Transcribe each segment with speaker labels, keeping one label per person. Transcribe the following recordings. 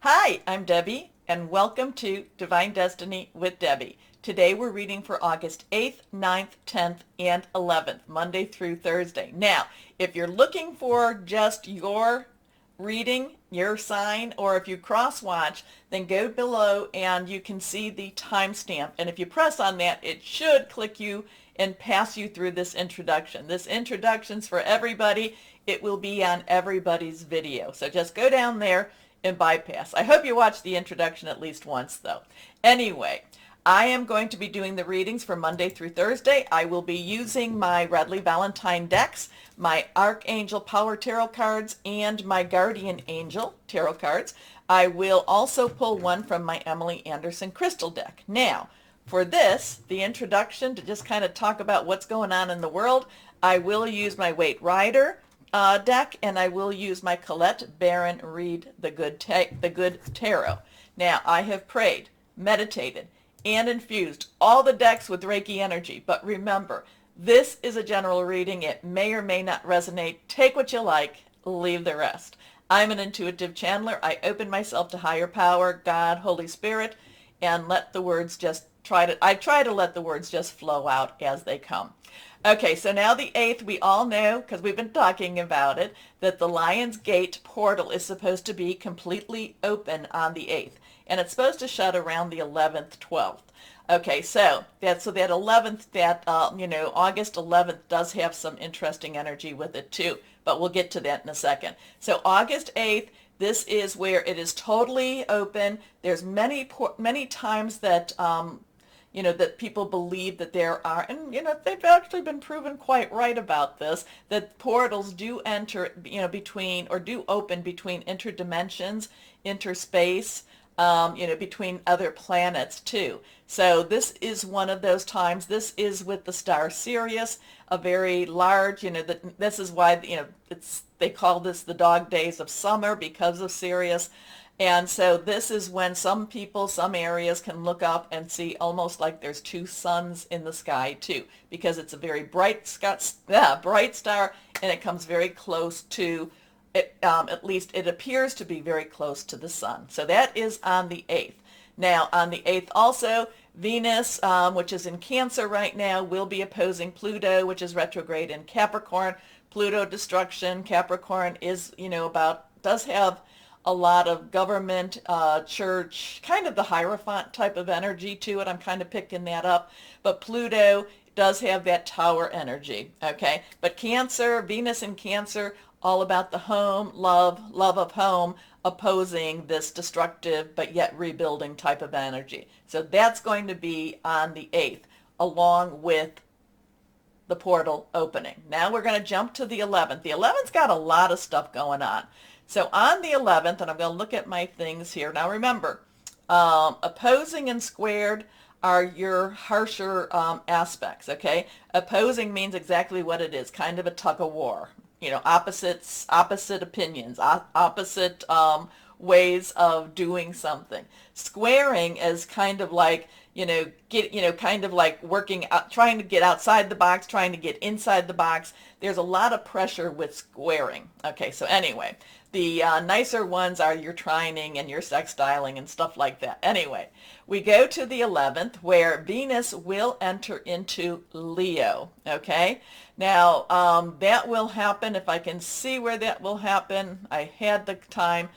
Speaker 1: Hi, I'm Debbie, and welcome to Divine Destiny with Debbie. Today we're reading for August 8th, 9th, 10th, and 11th, Monday through Thursday. Now, if you're looking for just your reading, your sign, or if you cross-watch, then go below and you can see the timestamp. And if you press on that, it should click you and pass you through this introduction. This introduction's for everybody. It will be on everybody's video. So just go down there and bypass. I hope you watch the introduction at least once, though. Anyway, I am going to be doing the readings for Monday through Thursday. I will be using my Radley Valentine decks, my Archangel Power Tarot cards, and my Guardian Angel Tarot cards. I will also pull one from my Emily Anderson Crystal deck. Now, for this, the introduction, to just kind of talk about what's going on in the world, I will use my Waite Rider deck, and I will use my Colette Baron Read the Good Tarot. Now, I have prayed, meditated, and infused all the decks with Reiki energy, but remember, this is a general reading. It may or may not resonate. Take what you like, leave the rest. I'm an intuitive channeler. I open myself to higher power, God, Holy Spirit, and let the words just I try to let the words just flow out as they come. Okay, so now the 8th, we all know, because we've been talking about it, that the Lion's Gate portal is supposed to be completely open on the 8th. And it's supposed to shut around the 11th, 12th. Okay, so that 11th, August 11th does have some interesting energy with it too. But we'll get to that in a second. So August 8th, this is where it is totally open. There's many times that that people believe that there are, and they've actually been proven quite right about this, that portals do enter, between, or do open between interdimensions, interspace, between other planets too. So this is one of those times. This is with the star Sirius, a very large, this is why, they call this the dog days of summer because of Sirius. And so this is when some people, some areas can look up and see almost like there's two suns in the sky too, because it's a very bright star, and it comes very close to it, at least it appears to be very close to the sun. So that is on the 8th. Now on the 8th also, Venus, which is in Cancer right now, will be opposing Pluto, which is retrograde in Capricorn. Pluto destruction. Capricorn is, does have a lot of government, church, kind of the Hierophant type of energy to it. I'm kind of picking that up. But Pluto does have that tower energy, okay? But Cancer, Venus in Cancer, all about the home, love of home, opposing this destructive but yet rebuilding type of energy. So that's going to be on the 8th, along with the portal opening. Now we're going to jump to the 11th. The 11th's got a lot of stuff going on. So on the 11th, and I'm going to look at my things here. Now remember, opposing and squared are your harsher aspects, okay? Opposing means exactly what it is, kind of a tug of war. Opposite opinions, opposite ways of doing something. Squaring is kind of like, kind of like working out, trying to get outside the box, trying to get inside the box. There's a lot of pressure with squaring. Okay, so anyway, the nicer ones are your trining and your sextiling and stuff like that. Anyway, we go to the 11th where Venus will enter into Leo, okay? Now, that will happen, if I can see where that will happen. I had the time.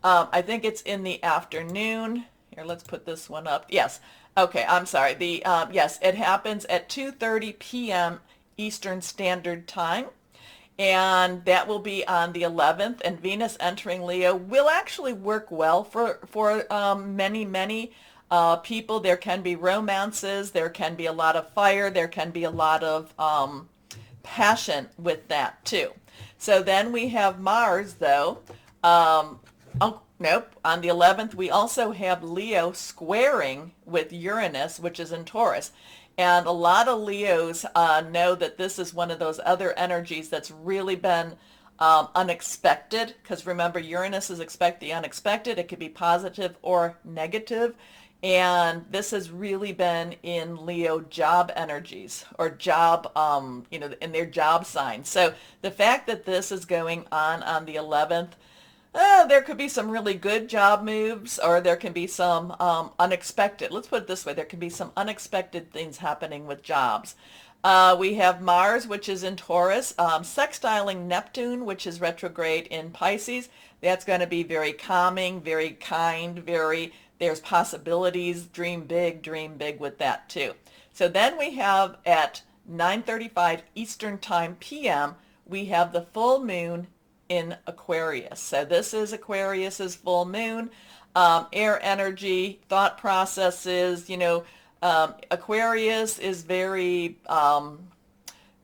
Speaker 1: I think it's in the afternoon. Here, let's put this one up. Yes. Okay, I'm sorry. Yes, it happens at 2:30 p.m. Eastern Standard Time. And that will be on the 11th. And Venus entering Leo will actually work well for many people. There can be romances. There can be a lot of fire. There can be a lot of passion with that too. So then we have Mars, though. Oh, nope. On the 11th, we also have Leo squaring with Uranus, which is in Taurus. And a lot of Leos know that this is one of those other energies that's really been unexpected. Because remember, Uranus is expect the unexpected. It could be positive or negative. And this has really been in Leo job energies or job, in their job signs. So the fact that this is going on the 11th, There could be some really good job moves, or there can be some unexpected. Let's put it this way. There can be some unexpected things happening with jobs. We have Mars, which is in Taurus, sextiling Neptune, which is retrograde in Pisces. That's going to be very calming, very kind, there's possibilities. Dream big with that too. So then we have at 9:35 Eastern Time p.m., we have the full moon in Aquarius. So this is Aquarius's full moon. Air energy, thought processes, Aquarius is very,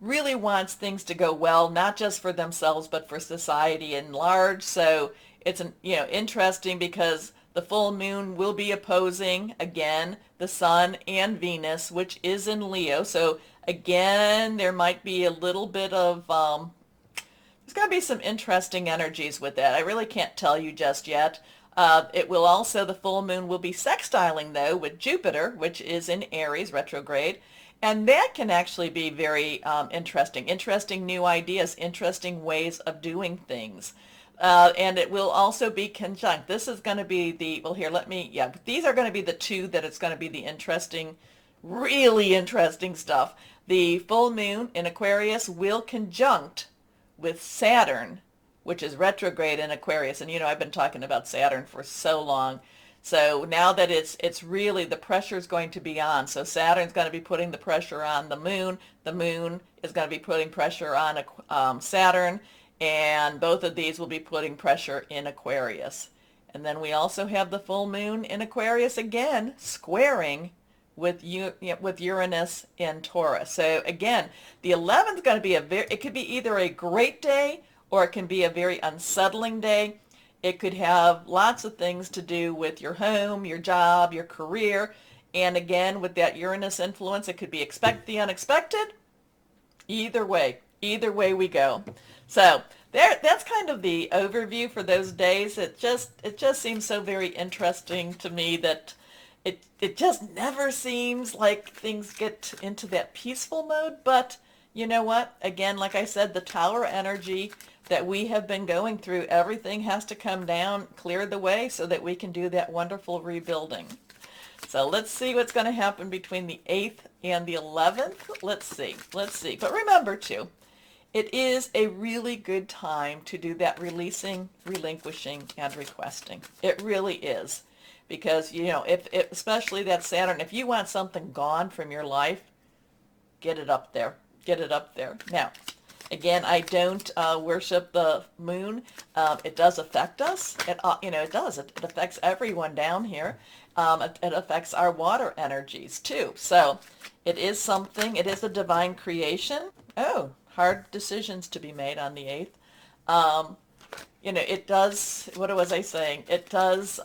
Speaker 1: really wants things to go well, not just for themselves, but for society in large. So it's, interesting because the full moon will be opposing, again, the sun and Venus, which is in Leo. So again, there might be a little bit of, there's going to be some interesting energies with that. I really can't tell you just yet. It will also, the full moon will be sextiling, though, with Jupiter, which is in Aries retrograde. And that can actually be very interesting new ideas, interesting ways of doing things. And it will also be conjunct. This is going to be these are going to be the two that it's going to be the interesting, really interesting stuff. The full moon in Aquarius will conjunct with Saturn, which is retrograde in Aquarius. And I've been talking about Saturn for so long. So now that it's really, the pressure is going to be on. So Saturn's going to be putting the pressure on the moon. The moon is going to be putting pressure on Saturn. And both of these will be putting pressure in Aquarius. And then we also have the full moon in Aquarius again, squaring with Uranus in Taurus. So again, the 11th is going to be it could be either a great day or it can be a very unsettling day. It could have lots of things to do with your home, your job, your career. And again, with that Uranus influence, it could be expect the unexpected. Either way we go. So that's kind of the overview for those days. It just seems so very interesting to me that it just never seems like things get into that peaceful mode. But you know what? Again, like I said, the tower energy that we have been going through, everything has to come down, clear the way so that we can do that wonderful rebuilding. So let's see what's going to happen between the 8th and the 11th. Let's see. But remember too, it is a really good time to do that releasing, relinquishing, and requesting. It really is. Because, if especially that Saturn, if you want something gone from your life, get it up there. Now, again, I don't worship the moon. It does affect us. It does. It affects everyone down here. It affects our water energies too. So it is something. It is a divine creation. Oh, hard decisions to be made on the 8th. It does. What was I saying? It does.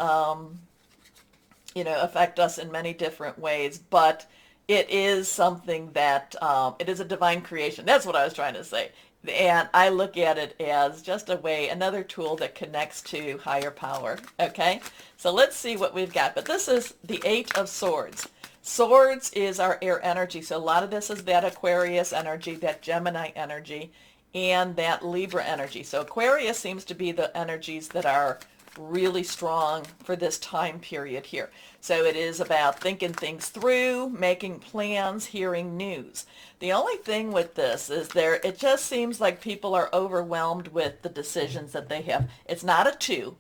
Speaker 1: Affect us in many different ways, but it is something that, it is a divine creation. That's what I was trying to say. And I look at it as just another tool that connects to higher power. Okay, so let's see what we've got. But this is the 8 of Swords. Swords is our air energy. So a lot of this is that Aquarius energy, that Gemini energy, and that Libra energy. So Aquarius seems to be the energies that are really strong for this time period here. So it is about thinking things through, making plans, hearing news. The only thing with this is it just seems like people are overwhelmed with the decisions that they have. It's not a 2.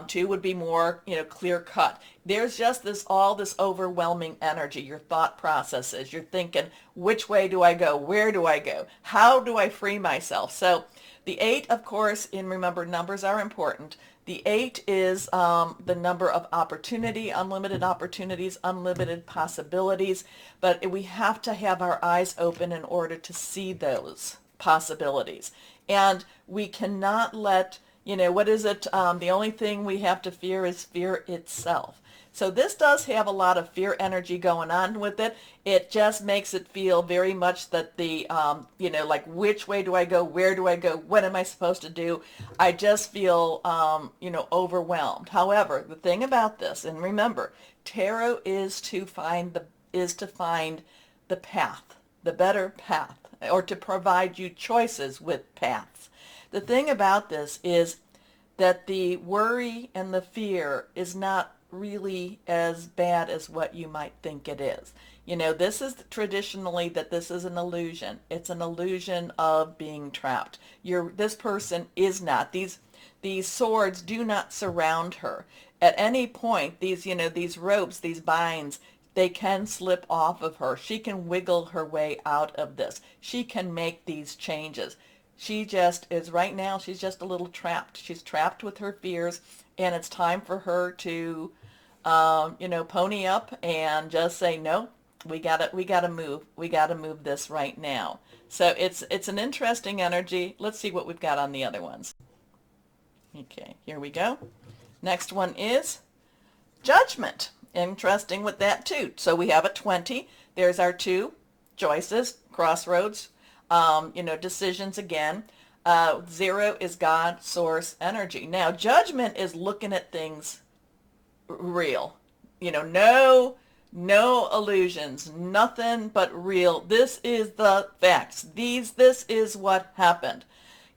Speaker 1: 2 would be more, clear cut. There's just all this overwhelming energy, your thought processes. You're thinking, which way do I go? Where do I go? How do I free myself? So the 8, of course, and remember, numbers are important. The 8 is the number of opportunity, unlimited opportunities, unlimited possibilities. But we have to have our eyes open in order to see those possibilities. And we cannot let, what is it? The only thing we have to fear is fear itself. So this does have a lot of fear energy going on with it. It just makes it feel very much that the, like which way do I go? Where do I go? What am I supposed to do? I just feel, overwhelmed. However, the thing about this, and remember, tarot is to find the path, the better path, or to provide you choices with paths. The thing about this is that the worry and the fear is not really as bad as what you might think it is. You know, this is traditionally that this is an illusion. It's an illusion of being trapped. This person is not. These swords do not surround her. At any point, these ropes, these binds, they can slip off of her. She can wiggle her way out of this. She can make these changes. She just is, right now, she's just a little trapped. She's trapped with her fears, and it's time for her to, pony up and just say, no, we gotta move. We gotta move this right now. So it's an interesting energy. Let's see what we've got on the other ones. Okay, here we go. Next one is Judgment. Interesting with that too. So we have a 20. There's our two choices, crossroads, decisions again. 0 is God, source, energy. Now, Judgment is looking at things real. No illusions, nothing but real. This is the facts. This is what happened.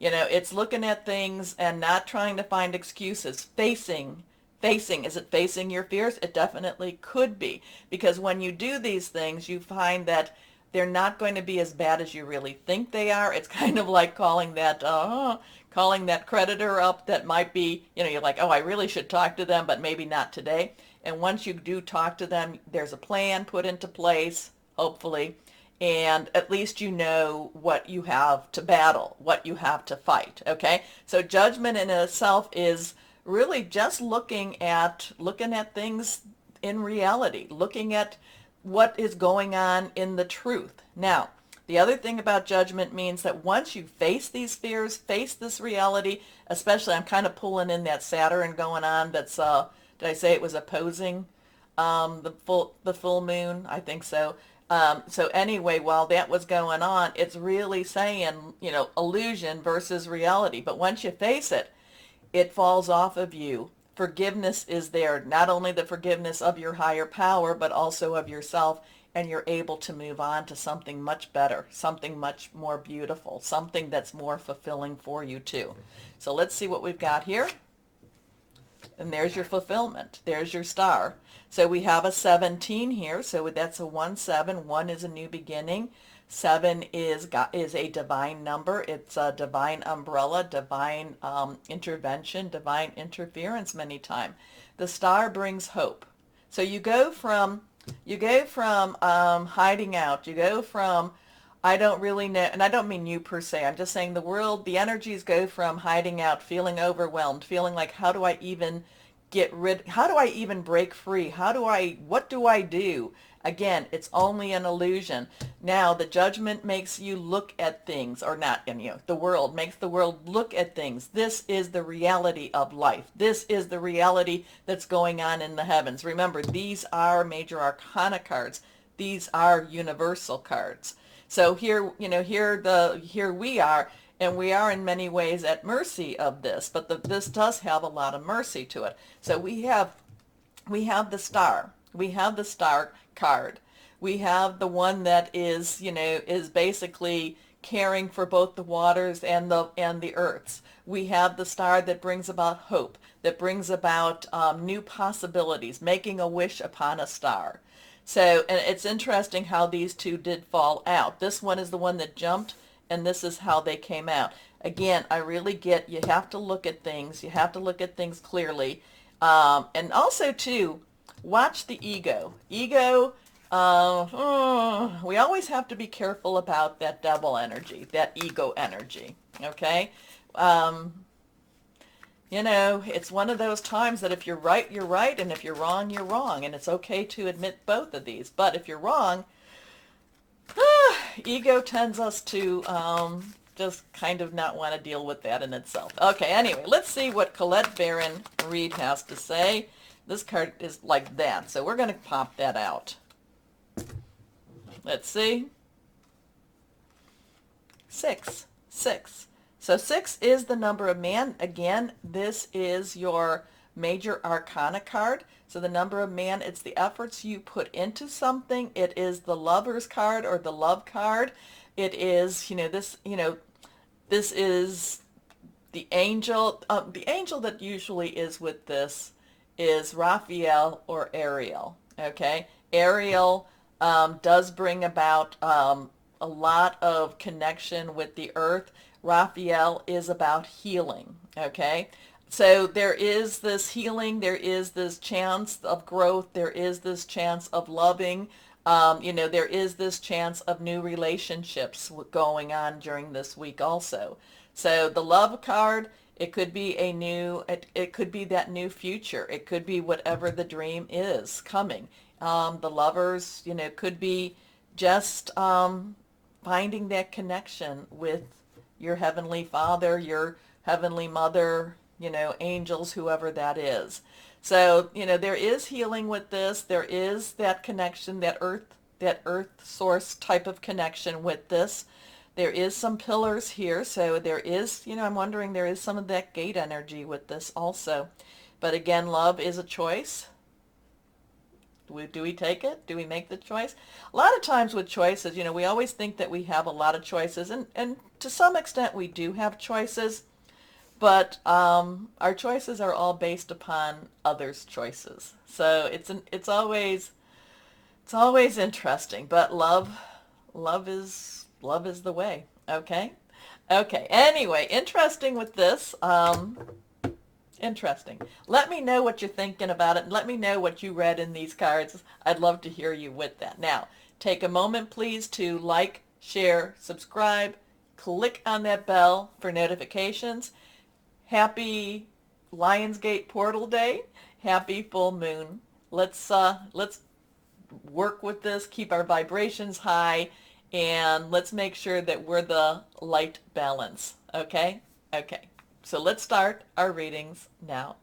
Speaker 1: It's looking at things and not trying to find excuses. Facing. Is it facing your fears? It definitely could be. Because when you do these things, you find that they're not going to be as bad as you really think they are. It's kind of like calling that creditor up that might be, you're like, oh, I really should talk to them, but maybe not today. And once you do talk to them, there's a plan put into place, hopefully, and at least you know what you have to battle, what you have to fight, okay? So Judgment in itself is really just looking at things in reality, looking at what is going on in the truth. Now, the other thing about Judgment means that once you face these fears, face this reality, especially I'm kind of pulling in that Saturn going on that's, did I say it was opposing the full moon? I think so. So anyway, while that was going on, it's really saying, illusion versus reality. But once you face it, it falls off of you. Forgiveness is there, not only the forgiveness of your higher power, but also of yourself, and you're able to move on to something much better, something much more beautiful, something that's more fulfilling for you too. So let's see what we've got here. And there's your fulfillment. There's your star. So we have a 17 here. So that's a 1-7. 1 is a new beginning. 7 is a divine number. It's a divine umbrella, divine intervention, divine interference many times. The star brings hope. So you go from hiding out. You go from I don't really know, and I don't mean you per se. I'm just saying the energies go from hiding out, feeling overwhelmed, feeling like how do I even break free? What do I do? Again, it's only an illusion. Now, the Judgment makes you look at things, or not, the world makes the world look at things. This is the reality of life. This is the reality that's going on in the heavens. Remember, these are major arcana cards. These are universal cards. So here we are, and we are in many ways at mercy of this, but this does have a lot of mercy to it. So we have the star. We have the star card. We have the one that is basically caring for both the waters and the earths. We have the star that brings about hope, that brings about new possibilities, making a wish upon a star. So, and it's interesting how these two did fall out. This one is the one that jumped, and this is how they came out. Again, I really get you have to look at things. You have to look at things clearly. And also, too, watch the ego. Ego, we always have to be careful about that devil energy, that ego energy, okay? It's one of those times that if you're right, you're right, and if you're wrong, you're wrong, and it's okay to admit both of these. But if you're wrong, ego tends us to just kind of not want to deal with that in itself. Okay, anyway, let's see what Colette Baron Reed has to say. This card is like that, so we're going to pop that out. Let's see. 6. So 6 is the number of man. Again, this is your major arcana card. So the number of man, it's the efforts you put into something. It is the lover's card or the love card. It is, this is the angel that usually is with this is Raphael or Ariel. Okay, Ariel does bring about a lot of connection with the earth. Raphael is about healing. Okay, so there is this healing, there is this chance of growth, there is this chance of loving. There is this chance of new relationships going on during this week also. So the love card, it could be it could be that new future. It could be whatever the dream is coming. The lovers, could be just finding that connection with your heavenly father, your heavenly mother, angels, whoever that is. So, there is healing with this. There is that connection, that earth source type of connection with this. There is some pillars here. So there is, I'm wondering, there is some of that gate energy with this also. But again, love is a choice. Do we take it? Do we make the choice? A lot of times with choices, we always think that we have a lot of choices. And to some extent we do have choices. But our choices are all based upon others' choices. So it's always interesting. But love is the way. Okay. Anyway, interesting with this. Interesting. Let me know what you're thinking about it. And let me know what you read in these cards. I'd love to hear you with that. Now, take a moment, please, to like, share, subscribe, click on that bell for notifications. Happy Lionsgate Portal Day. Happy full moon. Let's work with this, keep our vibrations high, and let's make sure that we're the light balance. Okay? So let's start our readings now.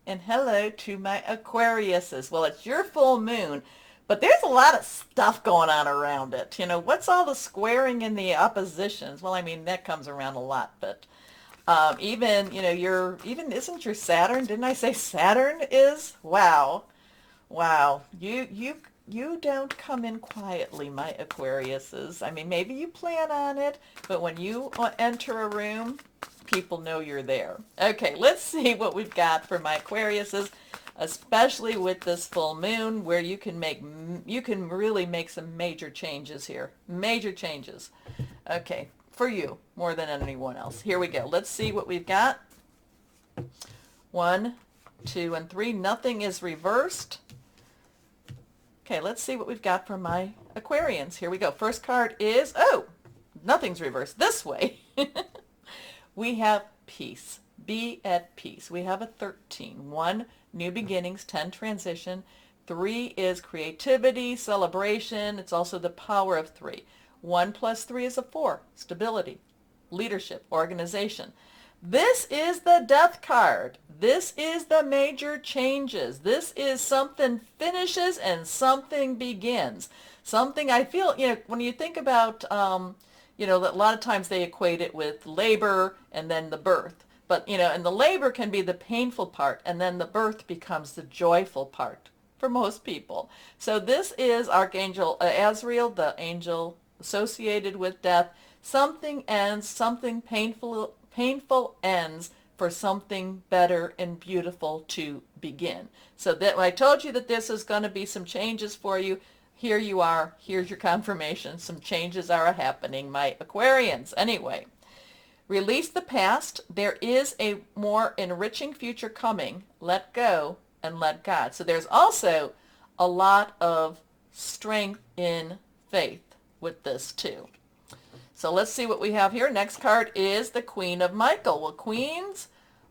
Speaker 1: And hello to my Aquariuses. Well, it's your full moon, but there's a lot of stuff going on around it. What's all the squaring and the oppositions? Well, that comes around a lot, but even isn't your Saturn? Didn't I say Saturn is? Wow. You don't come in quietly, my Aquariuses. Maybe you plan on it, but when you enter a room, people know you're there. Okay, let's see what we've got for my Aquariuses, especially with this full moon, where you can really make some major changes here. Major changes. Okay, for you more than anyone else. Here we go. Let's see what we've got. 1, 2, and 3. Nothing is reversed. Okay, let's see what we've got for my Aquarians. Here we go. First card is, nothing's reversed. This way. We have peace. Be at peace. We have a 13. 1, new beginnings. 10, transition. 3 is creativity, celebration. It's also the power of 3. 1 plus 3 is a 4. Stability, leadership, organization. This is the death card. This is the major changes. This is something finishes and something begins. Something I feel, when you think about, a lot of times they equate it with labor and then the birth. But, and the labor can be the painful part, and then the birth becomes the joyful part for most people. So this is Archangel Azrael, the angel associated with death. Something ends, something painful ends for something better and beautiful to begin. So that when I told you that this is going to be some changes for you, here you are. Here's your confirmation. Some changes are happening, my Aquarians. Anyway, release the past. There is a more enriching future coming. Let go and let God. So there's also a lot of strength in faith with this too. So let's see what we have here. Next card is the Queen of Michael. Well, Queen's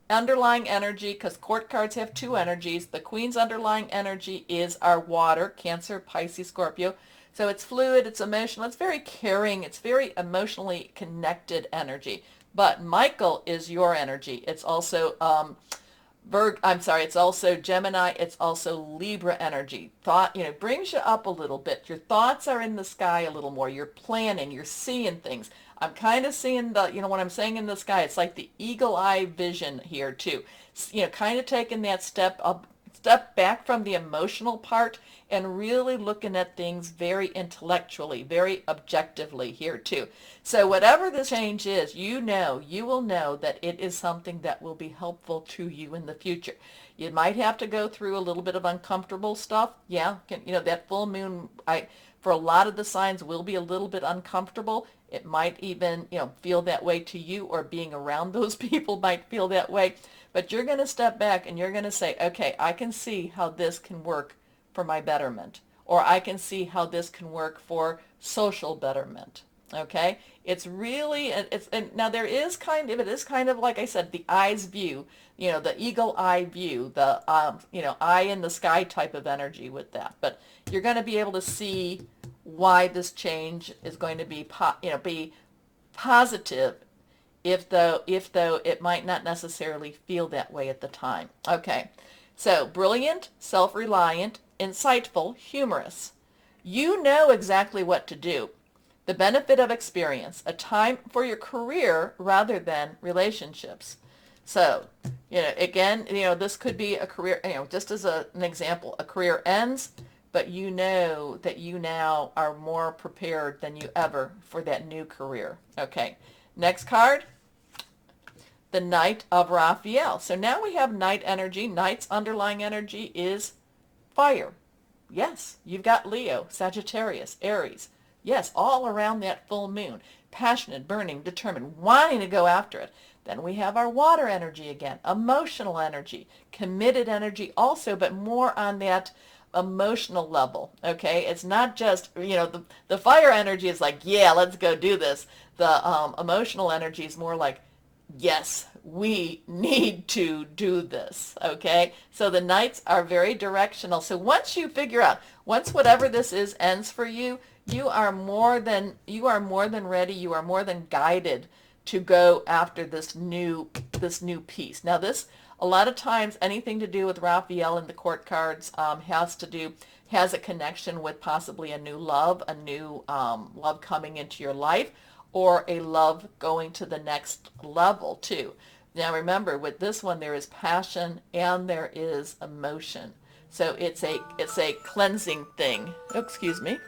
Speaker 1: underlying energy, because court cards have 2 energies, the Queen's underlying energy is our water, Cancer, Pisces, Scorpio. So it's fluid, it's emotional, it's very caring, it's very emotionally connected energy. But Michael is your energy. It's also it's also Gemini, it's also Libra energy. Thought, brings you up a little bit. Your thoughts are in the sky a little more. You're planning, you're seeing things. I'm kind of seeing what I'm saying in the sky, it's like the eagle eye vision here too. Kind of taking that step up. step back from the emotional part and really looking at things very intellectually, very objectively here too. So whatever this change is, you will know that it is something that will be helpful to you in the future. You might have to go through a little bit of uncomfortable stuff. Yeah, that full moon, for a lot of the signs, will be a little bit uncomfortable. It might even, feel that way to you, or being around those people might feel that way. But you're going to step back and you're going to say, okay, I can see how this can work for my betterment, or I can see how this can work for social betterment. Okay, it's really, and now it is kind of like I said, the eye's view, the eagle eye view, the eye in the sky type of energy with that. But you're going to be able to see why this change is going to be be positive, if though it might not necessarily feel that way at the time. Okay, so brilliant, self-reliant, insightful, humorous. You know exactly what to do. The benefit of experience, a time for your career rather than relationships. So, again, this could be a career, just as an example, a career ends, but you know that you now are more prepared than you ever for that new career. Okay, next card, the Night of Raphael. So now we have night energy. Night's underlying energy is fire. Yes, you've got Leo, Sagittarius, Aries. Yes, all around that full moon. Passionate, burning, determined, wanting to go after it. Then we have our water energy again, emotional energy, committed energy also, but more on that emotional level. Okay, it's not just, the fire energy is like, yeah, let's go do this. The emotional energy is more like, yes, we need to do this. Okay, so the nights are very directional. So once you figure out, once whatever this is ends for you, you are more than ready, you are more than guided to go after this new piece. Now this, a lot of times, anything to do with Raphael and the court cards has a connection with possibly a new love, love coming into your life, or a love going to the next level too. Now remember, with this one, there is passion and there is emotion. So it's a cleansing thing. Oh, excuse me.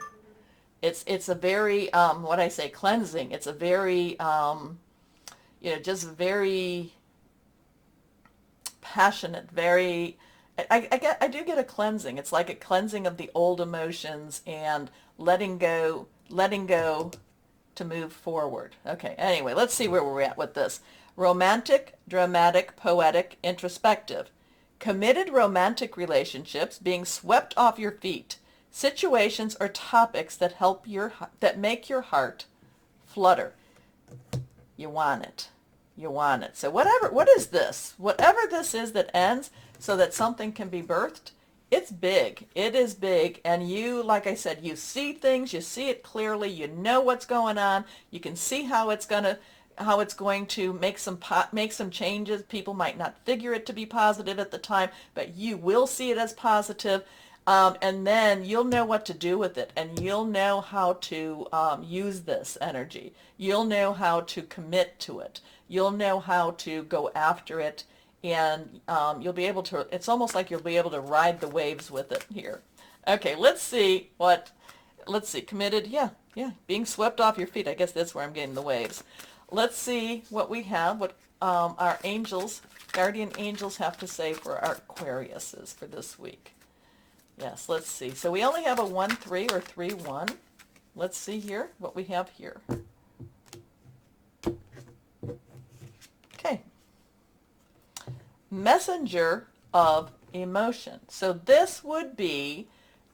Speaker 1: It's a very, what I say, cleansing. It's a very, just very passionate, very, I do get a cleansing. It's like a cleansing of the old emotions and letting go to move forward. Okay, anyway, let's see where we're at with this. Romantic, dramatic, poetic, introspective. Committed romantic relationships, being swept off your feet. Situations or topics that make your heart flutter. You want it. You want it. So what is this? Whatever this is that ends so that something can be birthed, it's big. It is big. And you, like I said, you see things, you see it clearly, you know what's going on, you can see how it's going to make some changes. People might not figure it to be positive at the time, but you will see it as positive. And then you'll know what to do with it, and you'll know how to use this energy. You'll know how to commit to it. You'll know how to go after it, and you'll be able to, it's almost like you'll be able to ride the waves with it here. Okay, let's see, committed, yeah, being swept off your feet. I guess that's where I'm getting the waves. Let's see what we have, what our angels, guardian angels, have to say for our Aquariuses for this week. Yes, let's see. So we only have a 1-3 or 3-1. Let's see here what we have here. Okay. Messenger of emotion. So this would be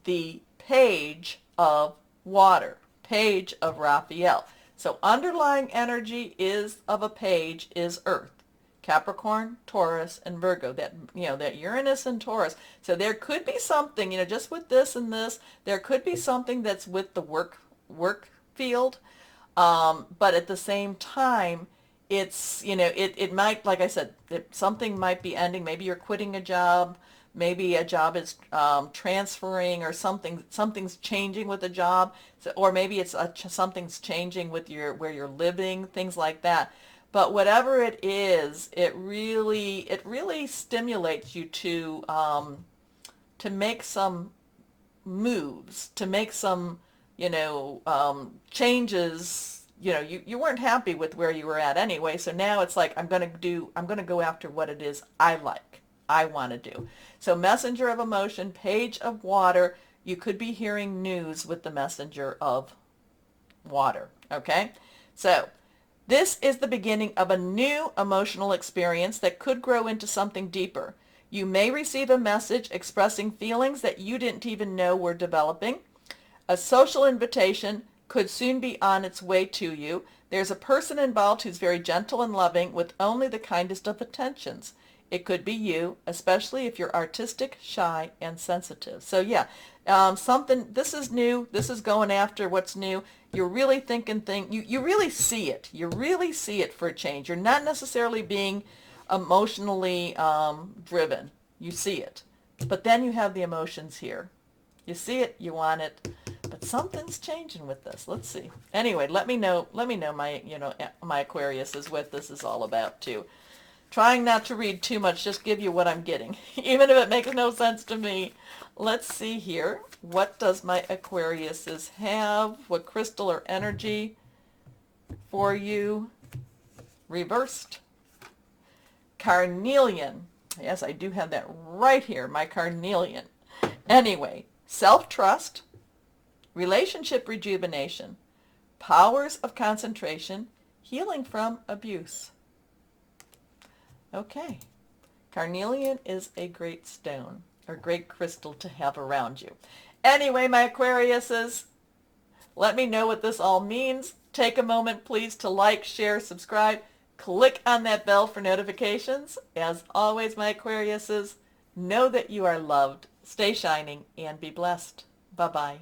Speaker 1: the page of water, page of Raphael. So underlying energy of a page is Earth. Capricorn, Taurus, and Virgo, that Uranus and Taurus. So there could be something, just with this and this, there could be something that's with the work field, but at the same time, it's, it might, like I said, something might be ending. Maybe you're quitting a job, maybe a job is transferring, or something's changing with a job, or maybe it's something's changing with where you're living, things like that. But whatever it is, it really stimulates you to to make some moves, to make some, changes. You weren't happy with where you were at anyway, so now it's like, I'm going to go after what it is I like, I want to do. So messenger of emotion, page of water, you could be hearing news with the messenger of water, okay? So this is the beginning of a new emotional experience that could grow into something deeper. You may receive a message expressing feelings that you didn't even know were developing. A social invitation could soon be on its way to you. There's a person involved who's very gentle and loving with only the kindest of intentions. It could be you, especially if you're artistic, shy, and sensitive. So yeah, this is new. This is going after what's new. You're really thinking you really see it. You really see it for a change. You're not necessarily being emotionally driven. You see it. But then you have the emotions here. You see it, you want it, but something's changing with this. Let's see. Anyway, let me know my Aquarius is what this is all about too. Trying not to read too much, just give you what I'm getting, even if it makes no sense to me. Let's see here. What does my Aquariuses have? What crystal or energy for you? Reversed. Carnelian. Yes, I do have that right here, my carnelian. Anyway, self-trust, relationship rejuvenation, powers of concentration, healing from abuse. Okay, carnelian is a great stone or great crystal to have around you. Anyway, my Aquariuses, let me know what this all means. Take a moment, please, to like, share, subscribe. Click on that bell for notifications. As always, my Aquariuses, know that you are loved. Stay shining and be blessed. Bye-bye.